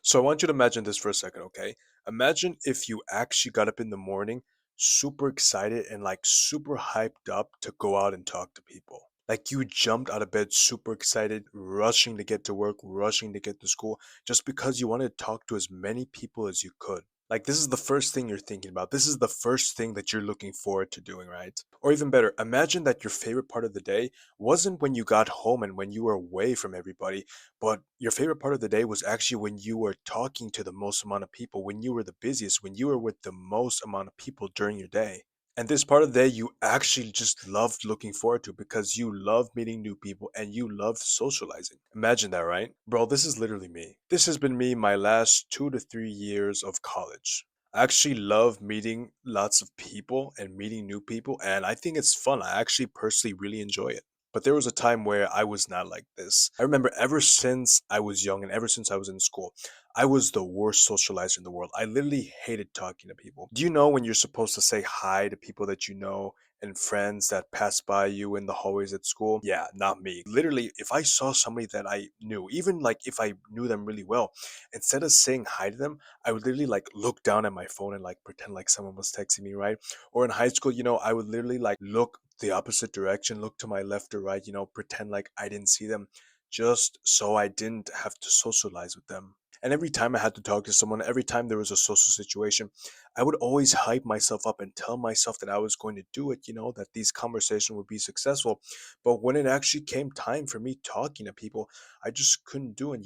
So I want you to imagine this for a second, okay? Imagine if you actually got up in the morning super excited and like super hyped up to go out and talk to people. Like you jumped out of bed super excited, rushing to get to work, rushing to get to school, just because you wanted to talk to as many people as you could. Like this is the first thing you're thinking about. This is the first thing that you're looking forward to doing, right? Or even better, imagine that your favorite part of the day wasn't when you got home and when you were away from everybody, but your favorite part of the day was actually when you were talking to the most amount of people, when you were the busiest, when you were with the most amount of people during your day. And this part of the day you actually just loved looking forward to because you love meeting new people and you love socializing. Imagine that, right? Bro, this is literally me. This has been me my last 2 to 3 years of college. I actually love meeting lots of people and meeting new people, and I think it's fun. I actually personally really enjoy it. But there was a time where I was not like this. I remember ever since I was young and ever since I was in school, I was the worst socializer in the world. I literally hated talking to people. Do you know when you're supposed to say hi to people that you know and friends that pass by you in the hallways at school? Yeah, not me. Literally, if I saw somebody that I knew, even like if I knew them really well, instead of saying hi to them, I would literally like look down at my phone and like pretend like someone was texting me, right? Or in high school, I would literally like look the opposite direction, look to my left or right, pretend like I didn't see them just so I didn't have to socialize with them. And every time I had to talk to someone, every time there was a social situation, I would always hype myself up and tell myself that I was going to do it, that these conversations would be successful. But when it actually came time for me talking to people, I just couldn't do it.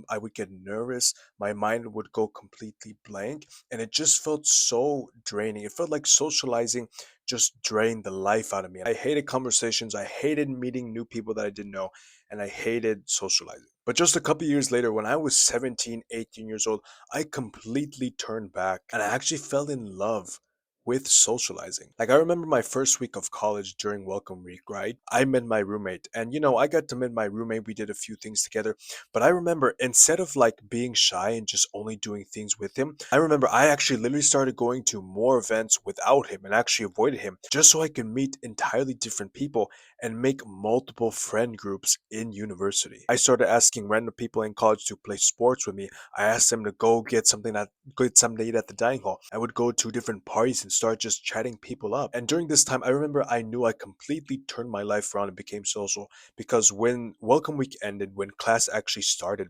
I would get nervous, my mind would go completely blank, and it just felt so draining. It felt like socializing just drained the life out of me. I hated conversations, I hated meeting new people that I didn't know, and I hated socializing. But just a couple years later, when I was 17, 18 years old, I completely turned back and I actually fell in love with socializing. Like I remember my first week of college during welcome week, right? I met my roommate and I got to meet my roommate. We did a few things together. But I remember instead of like being shy and just only doing things with him, I remember I actually literally started going to more events without him and actually avoided him just so I could meet entirely different people and make multiple friend groups in university. I started asking random people in college to play sports with me. I asked them to get something to eat at the dining hall. I would go to different parties and start just chatting people up. And during this time, I remember I knew I completely turned my life around and became social because when welcome week ended, when class actually started,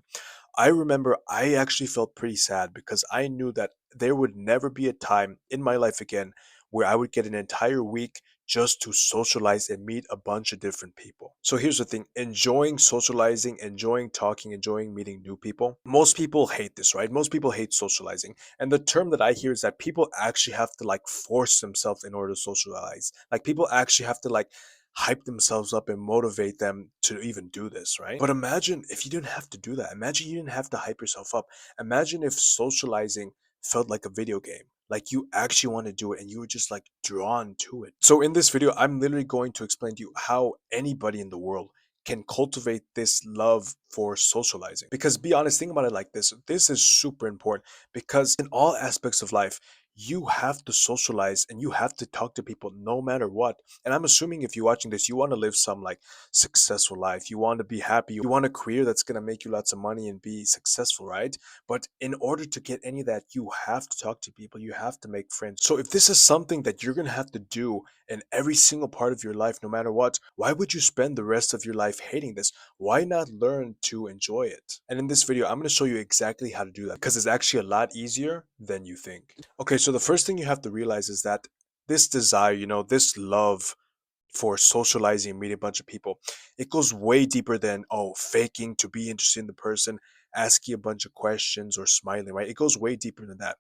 I remember I actually felt pretty sad because I knew that there would never be a time in my life again where I would get an entire week just to socialize and meet a bunch of different people. So here's the thing, enjoying socializing, enjoying talking, enjoying meeting new people. Most people hate this, right? Most people hate socializing. And the term that I hear is that people actually have to like force themselves in order to socialize. Like people actually have to like hype themselves up and motivate them to even do this, right? But imagine if you didn't have to do that. Imagine you didn't have to hype yourself up. Imagine if socializing felt like a video game. Like you actually want to do it and you were just like drawn to it. So in this video, I'm literally going to explain to you how anybody in the world can cultivate this love for socializing. Because be honest, think about it like this. This is super important because in all aspects of life, you have to socialize and you have to talk to people no matter what. And I'm assuming if you're watching this, you want to live some like successful life. You want to be happy. You want a career that's going to make you lots of money and be successful, right? But in order to get any of that, you have to talk to people. You have to make friends. So if this is something that you're going to have to do in every single part of your life, no matter what, why would you spend the rest of your life hating this? Why not learn to enjoy it? And in this video, I'm going to show you exactly how to do that because it's actually a lot easier than you think. Okay, so the first thing you have to realize is that this desire, this love for socializing and meeting a bunch of people, it goes way deeper than, oh, faking to be interested in the person, asking a bunch of questions or smiling, right? It goes way deeper than that.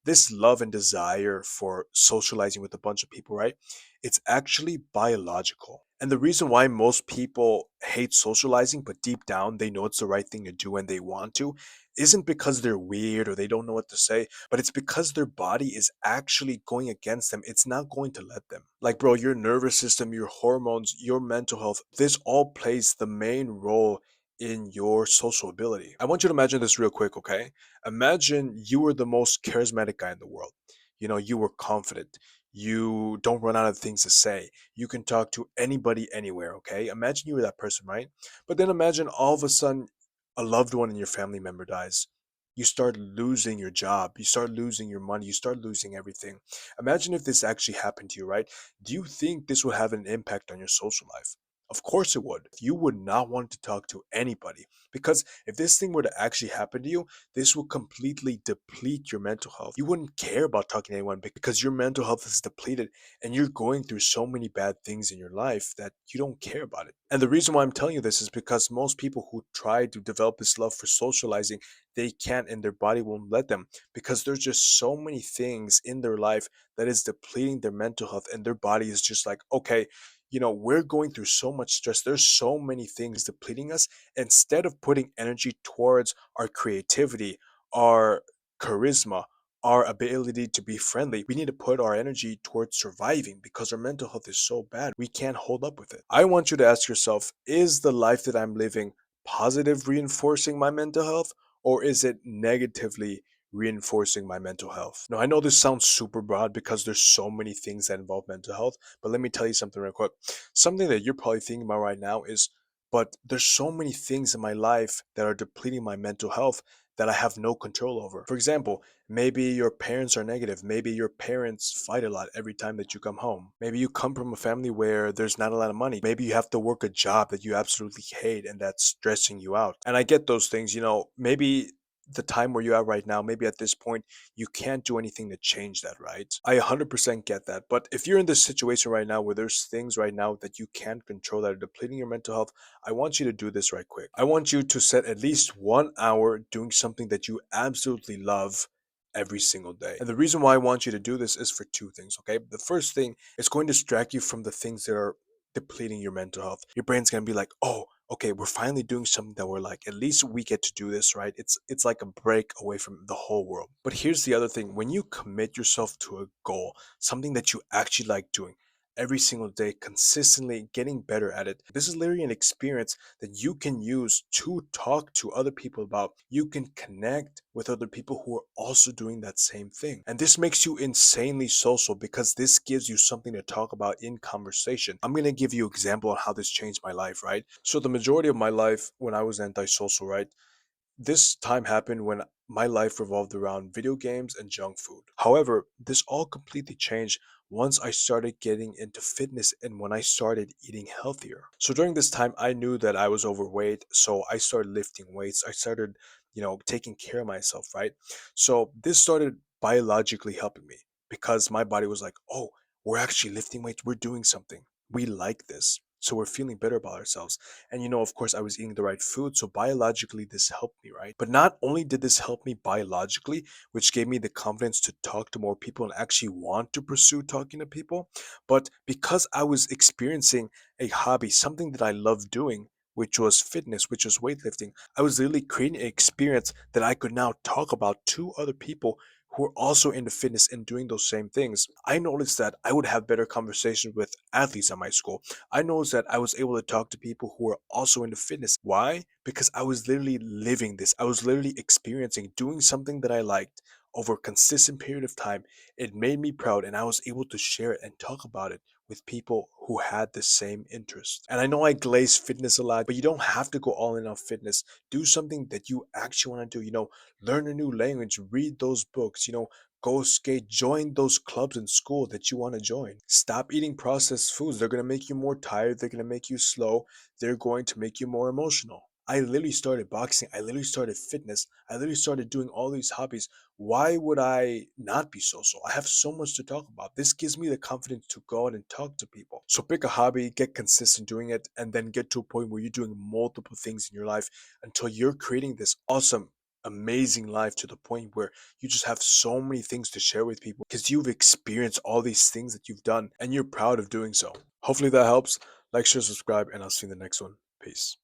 This love and desire for socializing with a bunch of people, right? It's actually biological. And the reason why most people hate socializing, but deep down they know it's the right thing to do and they want to, isn't because they're weird or they don't know what to say, but it's because their body is actually going against them. It's not going to let them. Like, bro, your nervous system, your hormones, your mental health, this all plays the main role in your social ability. I want you to imagine this real quick, okay? Imagine you were the most charismatic guy in the world. You were confident. You don't run out of things to say. You can talk to anybody anywhere, okay? Imagine you were that person, right? But then imagine all of a sudden a loved one in your family member dies. you start losing your job, you start losing your money, you start losing everything. Imagine if this actually happened to you, right? Do you think this would have an impact on your social life? Of course it would. You would not want to talk to anybody because if this thing were to actually happen to you, this will completely deplete your mental health. You wouldn't care about talking to anyone because your mental health is depleted and you're going through so many bad things in your life that you don't care about it. And the reason why I'm telling you this is because most people who try to develop this love for socializing, they can't and their body won't let them because there's just so many things in their life that is depleting their mental health and their body is just like, okay, we're going through so much stress. There's so many things depleting us. Instead of putting energy towards our creativity, our charisma, our ability to be friendly, we need to put our energy towards surviving because our mental health is so bad. We can't hold up with it. I want you to ask yourself, is the life that I'm living positive reinforcing my mental health or is it negatively reinforcing my mental health? Now, I know this sounds super broad because there's so many things that involve mental health, but let me tell you something real quick. Something that you're probably thinking about right now is, but there's so many things in my life that are depleting my mental health that I have no control over. For example, maybe your parents are negative. Maybe your parents fight a lot every time that you come home. Maybe you come from a family where there's not a lot of money. Maybe you have to work a job that you absolutely hate and that's stressing you out. And I get those things, maybe the time where you're at right now, maybe at this point, you can't do anything to change that, right? I 100% get that. But if you're in this situation right now where there's things right now that you can't control that are depleting your mental health, I want you to do this right quick. I want you to set at least 1 hour doing something that you absolutely love every single day. And the reason why I want you to do this is for two things, okay? The first thing is going to distract you from the things that are depleting your mental health. Your brain's going to be like, "Oh, okay, we're finally doing something that we're like, at least we get to do this, right?" It's like a break away from the whole world. But here's the other thing. When you commit yourself to a goal, something that you actually like doing, every single day, consistently getting better at it. This is literally an experience that you can use to talk to other people about. You can connect with other people who are also doing that same thing. And this makes you insanely social because this gives you something to talk about in conversation. I'm going to give you an example on how this changed my life, right? So the majority of my life when I was antisocial, right? This time happened when my life revolved around video games and junk food. However, this all completely changed once I started getting into fitness and when I started eating healthier. So during this time, I knew that I was overweight, so I started lifting weights. I started, taking care of myself, right? So this started biologically helping me because my body was like, "Oh, we're actually lifting weights. We're doing something. We like this." So we're feeling better about ourselves. And of course, I was eating the right food. So biologically, this helped me, right? But not only did this help me biologically, which gave me the confidence to talk to more people and actually want to pursue talking to people, but because I was experiencing a hobby, something that I love doing, which was fitness, which was weightlifting, I was literally creating an experience that I could now talk about to other people who are also into fitness and doing those same things. I noticed that I would have better conversations with athletes at my school. I noticed that I was able to talk to people who are also into fitness. Why? Because I was literally living this. I was literally experiencing doing something that I liked over a consistent period of time. It made me proud and I was able to share it and talk about it with people who had the same interest. And I know I glaze fitness a lot, but you don't have to go all in on fitness. Do something that you actually want to do. Learn a new language, read those books, go skate, join those clubs in school that you want to join. Stop eating processed foods. They're going to make you more tired. They're going to make you slow. They're going to make you more emotional. I literally started boxing. I literally started fitness. I literally started doing all these hobbies. Why would I not be social? I have so much to talk about. This gives me the confidence to go out and talk to people. So pick a hobby, get consistent doing it, and then get to a point where you're doing multiple things in your life until you're creating this awesome, amazing life to the point where you just have so many things to share with people because you've experienced all these things that you've done and you're proud of doing so. Hopefully that helps. Like, share, subscribe, and I'll see you in the next one. Peace.